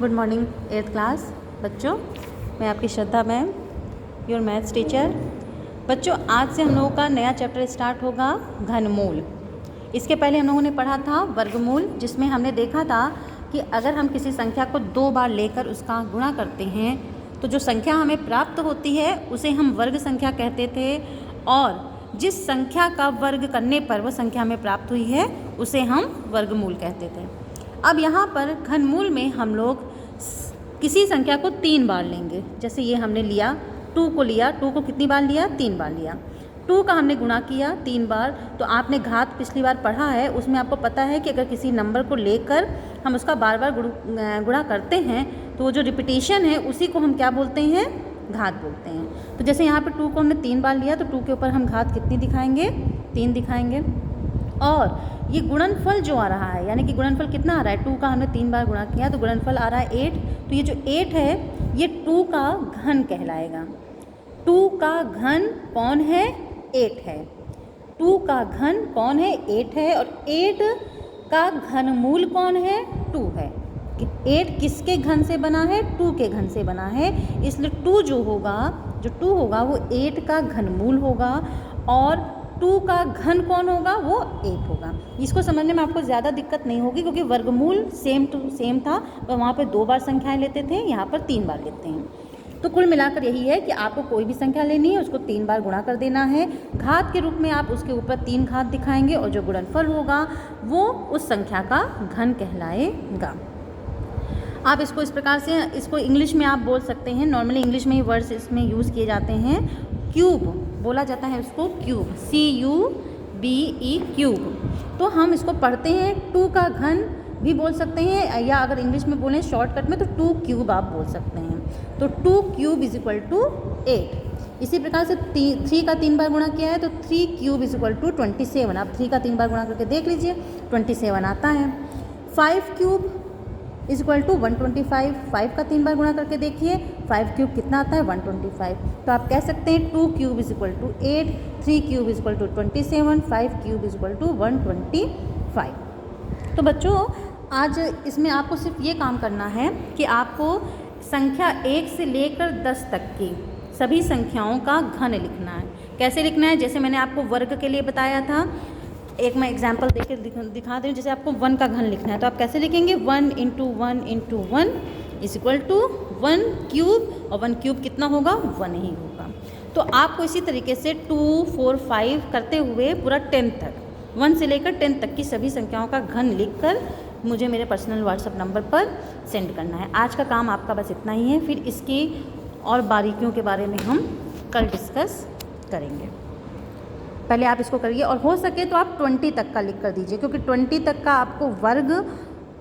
Good morning 8th class बच्चों, मैं आपकी श्रद्धा मैम, योर मैथ्स टीचर। बच्चों, आज से हम लोगों का नया चैप्टर स्टार्ट होगा घनमूल। इसके पहले हम लोगों ने पढ़ा था वर्गमूल, जिसमें हमने देखा था कि अगर हम किसी संख्या को 2 बार लेकर उसका गुणा करते हैं तो जो संख्या हमें प्राप्त होती है उसे हम वर्ग संख्या कहते थे, और जिस संख्या का वर्ग करने पर वह संख्या हमें प्राप्त हुई है उसे हम वर्गमूल कहते थे। अब यहाँ पर घनमूल में हम लोग किसी संख्या को 3 बार लेंगे। जैसे ये हमने लिया 2 को लिया, 2 को कितनी बार लिया? 3 बार लिया। 2 का हमने गुणा किया 3 बार। तो आपने घात पिछली बार पढ़ा है, उसमें आपको पता है कि अगर किसी नंबर को लेकर हम उसका बार बार गुणा करते हैं तो वो जो रिपीटिशन है उसी को हम क्या बोलते हैं? घात बोलते हैं। तो जैसे यहाँ पर 2 को हमने 3 बार लिया तो 2 के ऊपर हम घात कितनी दिखाएंगे? 3 दिखाएंगे। और ये गुणनफल जो आ रहा है, यानी कि गुणनफल कितना आ रहा है? 2 का हमने 3 बार गुणा किया तो गुणनफल आ रहा है 8। तो ये जो 8 है ये 2 का घन कहलाएगा। 2 का घन कौन है? 8 है। 2 का घन कौन है? 8 है। और 8 का घनमूल कौन है? 2 है। 8 किसके घन से बना है? 2 के घन से बना है। इसलिए 2 जो 2 होगा वो 8 का घनमूल होगा, और 2 का घन कौन होगा? वो 8 होगा। इसको समझने में आपको ज़्यादा दिक्कत नहीं होगी, क्योंकि वर्गमूल सेम टू सेम था, पर वहाँ पे 2 बार संख्याएं लेते थे, यहाँ पर 3 बार लेते हैं। तो कुल मिलाकर यही है कि आपको कोई भी संख्या लेनी है उसको 3 बार गुणा कर देना है। घात के रूप में आप उसके ऊपर 3 घात दिखाएंगे, और जो गुणनफल होगा वो उस संख्या का घन कहलाएगा। आप इसको इस प्रकार से, इसको इंग्लिश में आप बोल सकते हैं, नॉर्मली इंग्लिश में ही वर्ड्स इसमें यूज़ किए जाते हैं। क्यूब बोला जाता है उसको, क्यूब, CUBE, क्यूब। तो हम इसको पढ़ते हैं 2 का घन भी बोल सकते हैं, या अगर इंग्लिश में बोलें शॉर्टकट में तो 2 क्यूब आप बोल सकते हैं। तो 2 क्यूब इज इक्वल टू 8। इसी प्रकार से 3 का 3 बार गुणा किया है तो 3 क्यूब इज इक्वल टू 27। आप 3 का 3 बार गुणा करके देख लीजिए, 27 आता है। 5 क्यूब इज इक्वल टू 125। 5 का 3 बार गुणा करके देखिए, 5 क्यूब कितना आता है? 125। तो आप कह सकते हैं 2 cube is equal to 8, 3 cube is equal to 27, 5 cube is equal to 125। तो बच्चों, आज इसमें आपको सिर्फ ये काम करना है कि आपको संख्या 1 से लेकर 10 तक की सभी संख्याओं का घन लिखना है। कैसे लिखना है? जैसे मैंने आपको वर्ग के लिए बताया था, एक मैं एग्जाम्पल देकर दिखा दे। जैसे आपको 1 का घन लिखना है तो आप कैसे लिखेंगे? 1 × 1 × 1 इज इक्वल टू 1 क्यूब, और 1 क्यूब कितना होगा? 1 ही होगा। तो आपको इसी तरीके से 2, 4, 5 करते हुए पूरा 10 तक, 1 से लेकर 10 तक की सभी संख्याओं का घन लिखकर मुझे मेरे पर्सनल व्हाट्सएप नंबर पर सेंड करना है। आज का काम आपका बस इतना ही है, फिर इसकी और बारीकियों के बारे में हम कल डिस्कस करेंगे। पहले आप इसको करिए, और हो सके तो आप 20 तक का लिख कर दीजिए, क्योंकि 20 तक का आपको वर्ग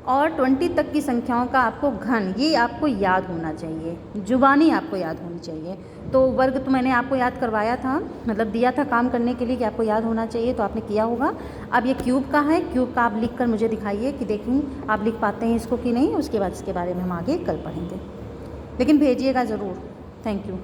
और 20 तक की संख्याओं का आपको घन, ये आपको याद होना चाहिए, जुबानी आपको याद होनी चाहिए। तो वर्ग तो मैंने आपको याद करवाया था, मतलब दिया था काम करने के लिए कि आपको याद होना चाहिए, तो आपने किया होगा। अब ये क्यूब का है, क्यूब का आप लिख कर मुझे दिखाइए कि देखूँ आप लिख पाते हैं इसको कि नहीं। उसके बाद इसके बारे में हम आगे कल पढ़ेंगे, लेकिन भेजिएगा ज़रूर। Thank you.